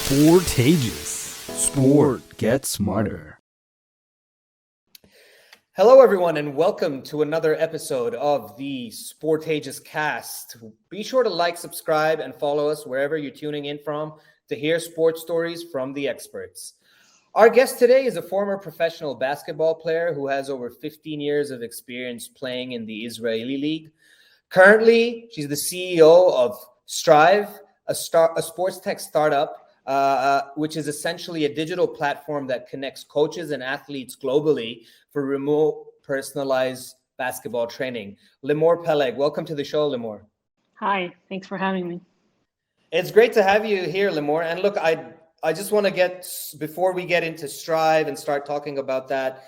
Sportageous. Sport gets smarter. Hello, everyone, and welcome to another episode of the Sportageous Cast. Be sure to like, subscribe, and follow us wherever you're tuning in from to hear sports stories from the experts. Our guest today is a former professional basketball player who has over 15 years of experience playing in the Israeli League. Currently, she's the CEO of STRIV3, a sports tech startup, which is essentially a digital platform that connects coaches and athletes globally for remote, personalized basketball training. Limor Pelleg, welcome to the show, Limor. Hi, thanks for having me. It's great to have you here, Limor. And look, I just want to before we get into STRIV3 and start talking about that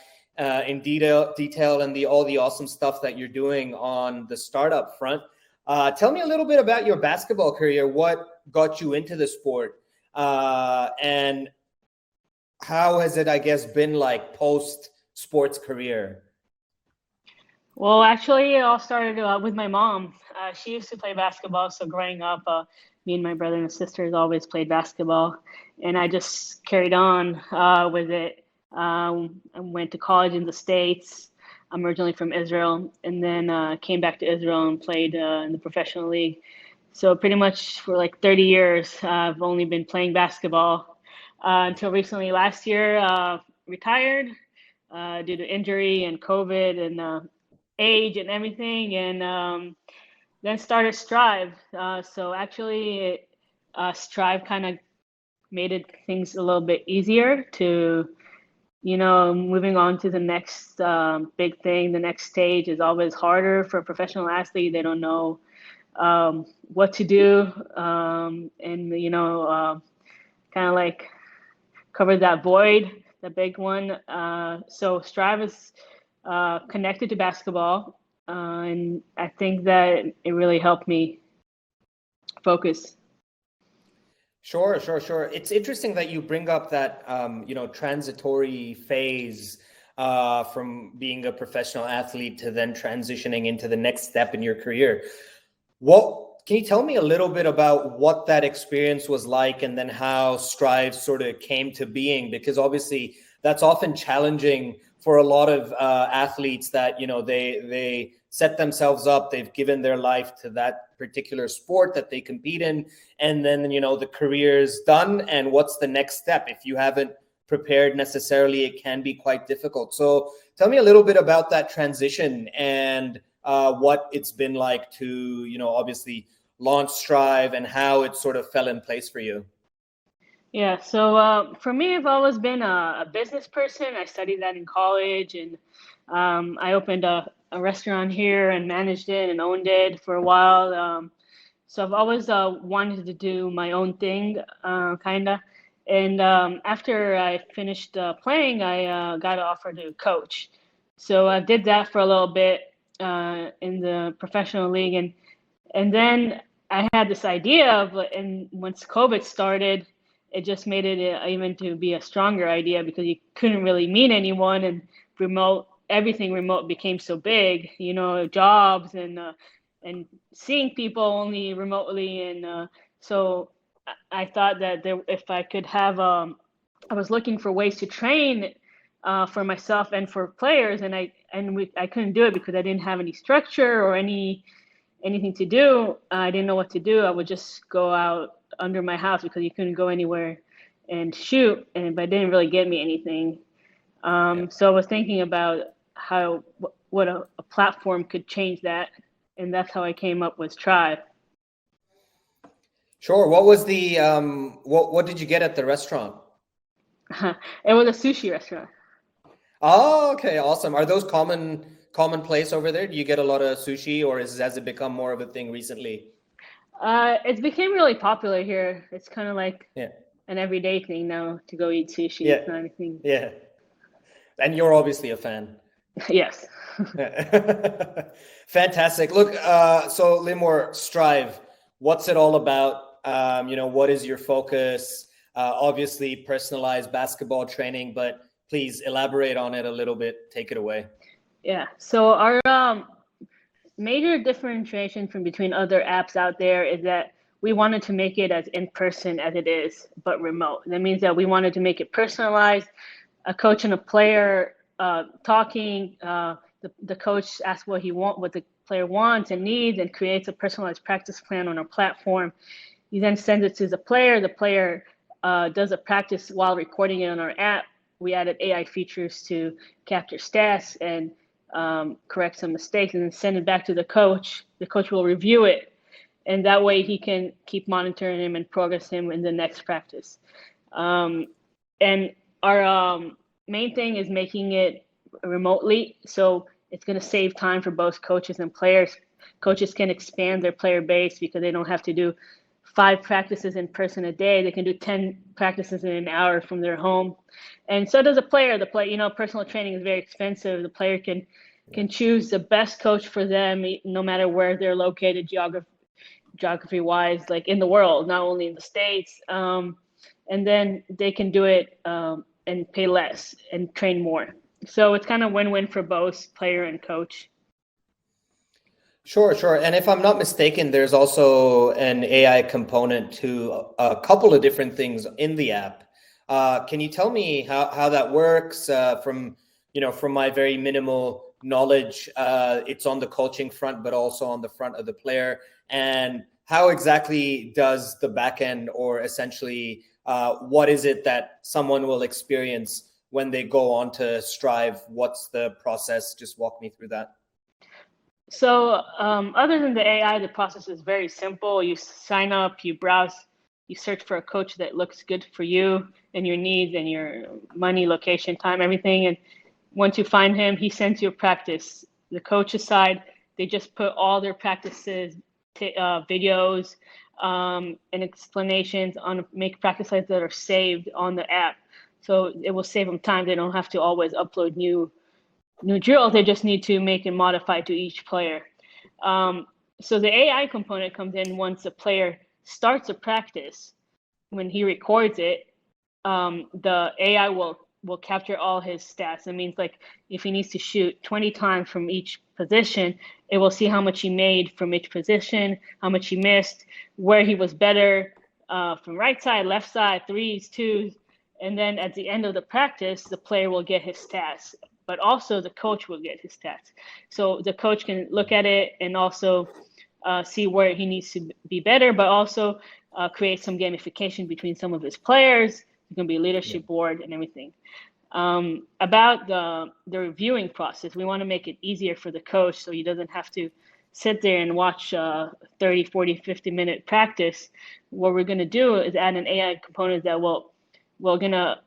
in detail and all the awesome stuff that you're doing on the startup front, tell me a little bit about your basketball career. What got you into the sport? And how has it, I guess, been like post-sports career? Well, actually, it all started with my mom. She used to play basketball, so growing up, me and my brother and sisters always played basketball, and I just carried on with it. I went to college in the States. I'm originally from Israel, and then came back to Israel and played in the professional league. So pretty much for like 30 years, I've only been playing basketball until recently. Last year, retired due to injury and COVID and age and everything, and then started STRIV3. So actually, STRIV3 kind of made things a little bit easier to, moving on to the next big thing. The next stage is always harder for a professional athlete. They don't know what to do, and kind of like cover that void, the big one. So STRIV3 is connected to basketball, and I think that it really helped me focus. Sure. It's interesting that you bring up that transitory phase from being a professional athlete to then transitioning into the next step in your career. Can you tell me a little bit about what that experience was like, and then how STRIV3 sort of came to being? Because obviously that's often challenging for a lot of athletes that, they set themselves up, they've given their life to that particular sport that they compete in, and then, the career's done, and what's the next step? If you haven't prepared necessarily, it can be quite difficult. So tell me a little bit about that transition and what it's been like to, obviously launch STRIV3 and how it sort of fell in place for you. Yeah, so for me, I've always been a business person. I studied that in college, and I opened a restaurant here and managed it and owned it for a while. So I've always wanted to do my own thing, kind of. And after I finished playing, I got an offer to coach. So I did that for a little bit in the professional league, and then I had this idea of, and once COVID started, it just made it even to be a stronger idea, because you couldn't really meet anyone, and everything remote became so big, jobs and seeing people only remotely. And so I thought that if I could have, I was looking for ways to train for myself and for players, and I couldn't do it because I didn't have any structure or anything to do. I didn't know what to do. I would just go out under my house because you couldn't go anywhere and shoot, but it didn't really get me anything. So I was thinking about what a platform could change that, and that's how I came up with STRIV3. Sure. What was the what did you get at the restaurant? It was a sushi restaurant. Oh, okay, awesome. Are those commonplace over there? Do you get a lot of sushi, or has it become more of a thing recently? It became really popular here. It's kind of like an everyday thing now to go eat sushi. Yeah. It's not anything. Yeah. And you're obviously a fan. Yes. Fantastic. Look, so Limor, STRIV3, what's it all about? What is your focus? Obviously personalized basketball training, but please elaborate on it a little bit. Take it away. Yeah. So our major differentiation from between other apps out there is that we wanted to make it as in person as it is, but remote. That means that we wanted to make it personalized. A coach and a player talking. The coach asks what the player wants and needs, and creates a personalized practice plan on our platform. He then sends it to the player. The player does a practice while recording it on our app. We added AI features to capture stats and correct some mistakes, and then send it back to the coach. The coach will review it, and that way he can keep monitoring him and progress him in the next practice. And our main thing is making it remotely, so it's going to save time for both coaches and players. Coaches can expand their player base because they don't have to do 5 practices in person a day. They can do 10 practices in an hour from their home. And so does a player. Personal training is very expensive. The player can choose the best coach for them, no matter where they're located geography wise, like in the world, not only in the States. And then they can do it and pay less and train more. So it's kind of win-win for both player and coach. Sure. And if I'm not mistaken, there's also an AI component to a couple of different things in the app. Can you tell me how that works? From my very minimal knowledge, it's on the coaching front, but also on the front of the player. And how exactly does the backend, or essentially what is it that someone will experience when they go on to STRIV? What's the process? Just walk me through that. So other than the AI, the process is very simple. You sign up, you browse, you search for a coach that looks good for you and your needs and your money, location, time, everything. And once you find him, he sends you a practice. The coach's side, they just put all their practices, videos, and explanations on make practice slides that are saved on the app. So it will save them time. They don't have to always upload new drills. They just need to make and modify to each player. So the AI component comes in once a player starts a practice. When he records it, the AI will capture all his stats. That means, like, if he needs to shoot 20 times from each position, it will see how much he made from each position, how much he missed, where he was better from right side, left side, threes, twos. And then at the end of the practice, the player will get his stats, but also the coach will get his stats. So the coach can look at it and also see where he needs to be better, but also create some gamification between some of his players. It's going to be a leadership board and everything. About the reviewing process, we want to make it easier for the coach so he doesn't have to sit there and watch 30, 40, 50-minute practice. What we're going to do is add an AI component that we're going to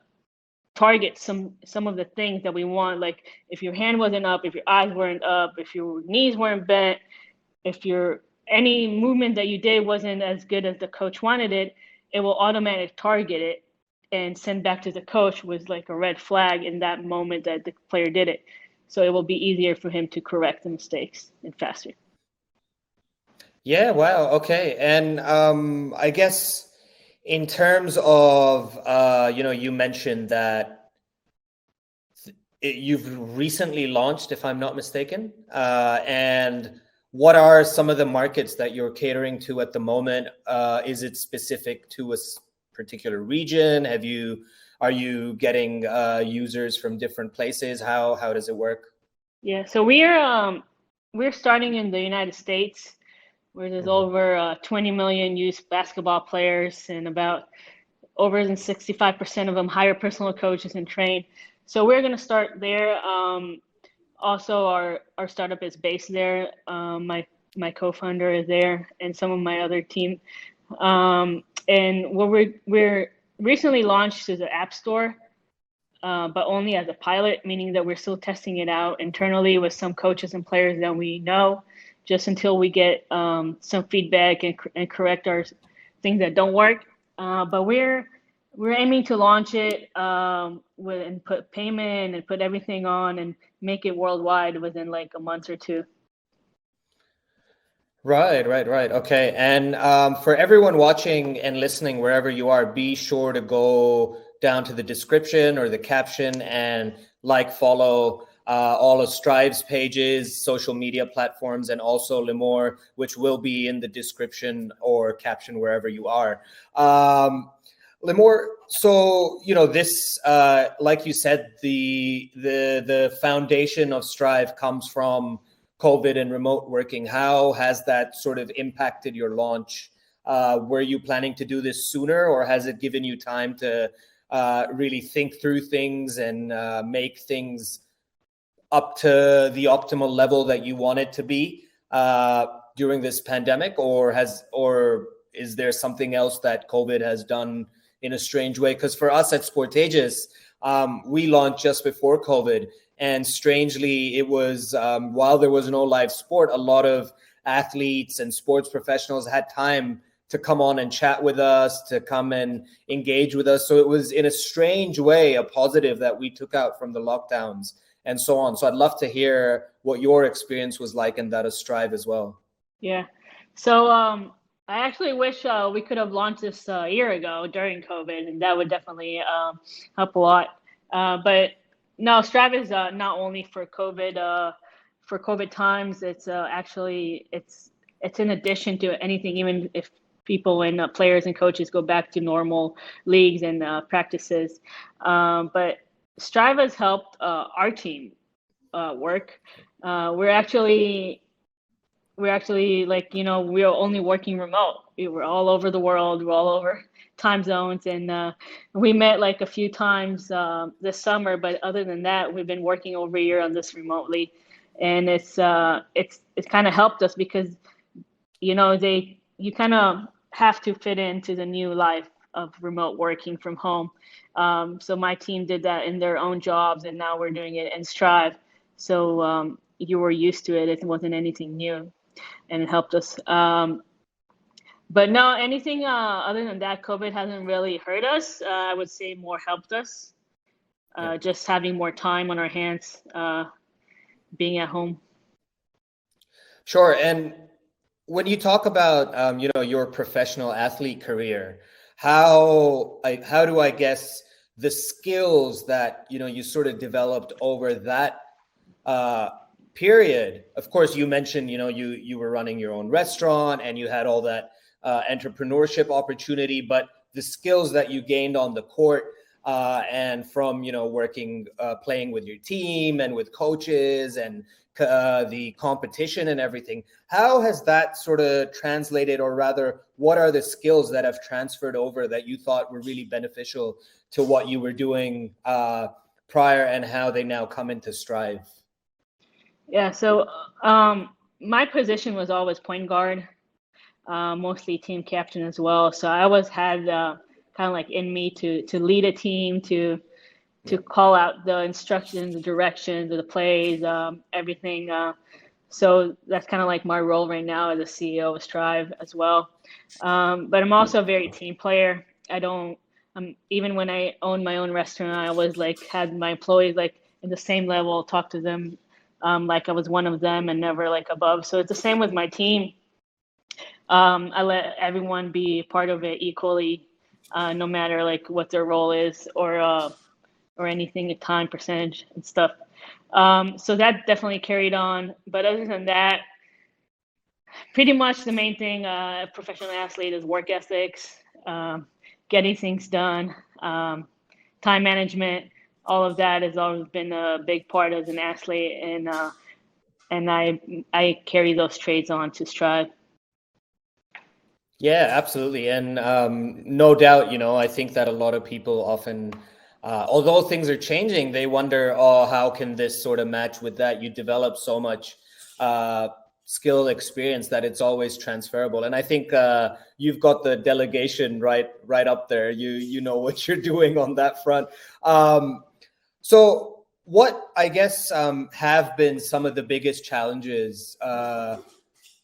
target some of the things that we want, like if your hand wasn't up, if your eyes weren't up, if your knees weren't bent, if any movement that you did wasn't as good as the coach wanted it, it will automatically target it and send back to the coach with like a red flag in that moment that the player did it. So it will be easier for him to correct the mistakes and faster. Yeah, wow. Okay. And I guess in terms of, you mentioned that you've recently launched, if I'm not mistaken, and what are some of the markets that you're catering to at the moment? Is it specific to a particular region? Are you getting users from different places? How does it work? Yeah, so we're starting in the United States, where there's over 20 million youth basketball players, and about over 65% of them hire personal coaches and train. So we're going to start there. Also, our startup is based there. My co-founder is there, and some of my other team. And what we're recently launched to the App Store, but only as a pilot, meaning that we're still testing it out internally with some coaches and players that we know, just until we get some feedback and correct our things that don't work. But we're aiming to launch it and put payment and put everything on and make it worldwide within like a month or two. Right. Okay. And for everyone watching and listening, wherever you are, be sure to go down to the description or the caption and follow all of Strive's pages, social media platforms, and also Limor, which will be in the description or caption wherever you are. Limor, so this, like you said, the foundation of Strive comes from COVID and remote working. How has that sort of impacted your launch? Were you planning to do this sooner, or has it given you time to really think through things and make things up to the optimal level that you want it to be during this pandemic, or is there something else that COVID has done in a strange way? Because for us at Sportageous, we launched just before COVID, and strangely, it was while there was no live sport, a lot of athletes and sports professionals had time to come on and chat with us, to come and engage with us. So it was, in a strange way, a positive that we took out from the lockdowns and so on. So I'd love to hear what your experience was like and that of Strive as well. Yeah. So I actually wish we could have launched this a year ago during COVID, and that would definitely help a lot. But no, Strive is not only for COVID times. It's actually it's in addition to anything, even if people and players and coaches go back to normal leagues and practices. But Strive has helped our team work. We're actually like, we're only working remote. We're all over the world. We're all over time zones. And we met like a few times this summer, but other than that, we've been working over a year on this remotely. And it's kind of helped us because, you kind of have to fit into the new life of remote working from home. So my team did that in their own jobs, and now we're doing it in Strive. So you were used to it. It wasn't anything new, and it helped us. But no, anything other than that, COVID hasn't really hurt us. I would say more helped us. Just having more time on our hands, being at home. Sure. And when you talk about, your professional athlete career, how do I guess the skills that, you sort of developed over that period? Of course, you mentioned, you were running your own restaurant and you had all that entrepreneurship opportunity, but the skills that you gained on the court and from, working, playing with your team and with coaches and the competition and everything, how has that sort of translated, or rather, what are the skills that have transferred over that you thought were really beneficial to what you were doing prior, and how they now come into Strive? Yeah, so my position was always point guard, mostly team captain as well. So I always had kind of like in me to lead a team, to call out the instructions, the directions of the plays, everything. So that's kind of like my role right now as a CEO of Strive as well. But I'm also a very team player. Even when I owned my own restaurant, I always like had my employees like in the same level, talk to them like I was one of them and never like above. So it's the same with my team. I let everyone be part of it equally, no matter like what their role is or anything, time percentage and stuff. So that definitely carried on. But other than that, pretty much the main thing, professional athlete, is work ethics, getting things done, time management. All of that has always been a big part as an athlete, and I carry those traits on to Strive. Yeah, absolutely. And no doubt, I think that a lot of people often, although things are changing, they wonder, how can this sort of match with that? You develop so much skill experience that it's always transferable. And I think you've got the delegation right up there. You know what you're doing on that front. So what, I guess, have been some of the biggest challenges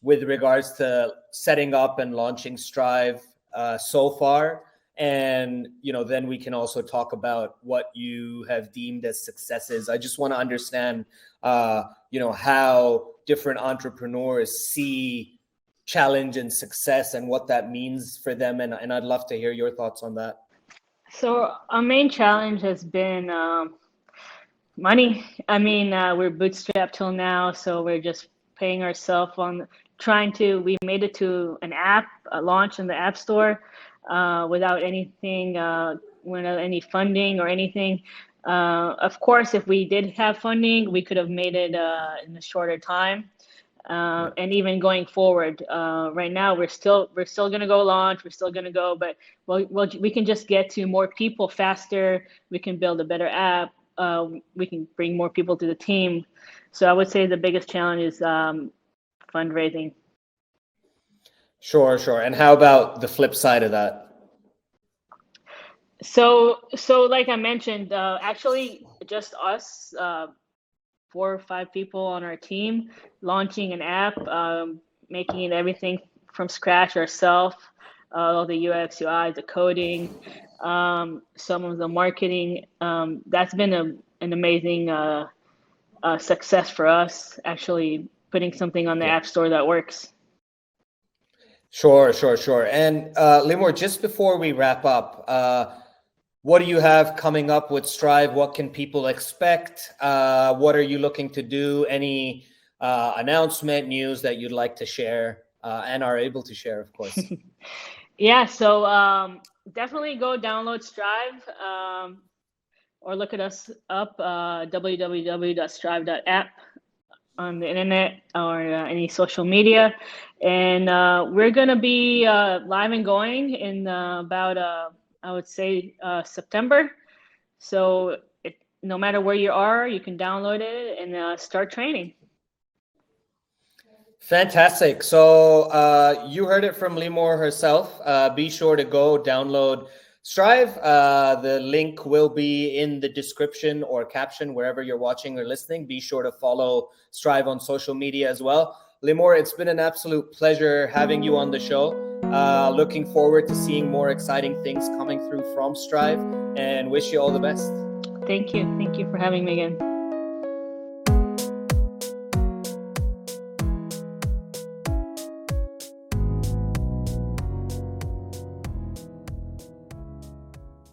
with regards to setting up and launching Strive so far? And, then we can also talk about what you have deemed as successes. I just want to understand, how different entrepreneurs see challenge and success and what that means for them. And I'd love to hear your thoughts on that. So our main challenge has been Money. I mean, we're bootstrapped till now, so we're just paying ourselves on we made it to an app, a launch in the App Store without anything, without any funding or anything. Of course, if we did have funding, we could have made it in a shorter time. And even going forward, right now we're still gonna go launch. We're still gonna go, but we can just get to more people faster. We can build a better app. We can bring more people to the team. So I would say the biggest challenge is fundraising. Sure. And how about the flip side of that? So like I mentioned, actually just us, 4 or 5 people on our team, launching an app, making it everything from scratch ourselves, all the UX, UI, the coding, some of the marketing. That's been an amazing success for us, actually putting something on the App Store that works. Sure. And Limor, just before we wrap up, what do you have coming up with STRIV? What can people expect? What are you looking to do? Any announcement, news that you'd like to share and are able to share, of course? Yeah, so definitely go download STRIV or look at us up, www.strive.app on the internet or any social media. And we're going to be live and going in about, I would say, September. So no matter where you are, you can download it and start training. Fantastic. So you heard it from Limor herself. Be sure to go download STRIV. The link will be in the description or caption wherever you're watching or listening. Be sure to follow STRIV on social media as well. Limor, it's been an absolute pleasure having you on the show. Looking forward to seeing more exciting things coming through from STRIV and wish you all the best. Thank you. Thank you for having me again.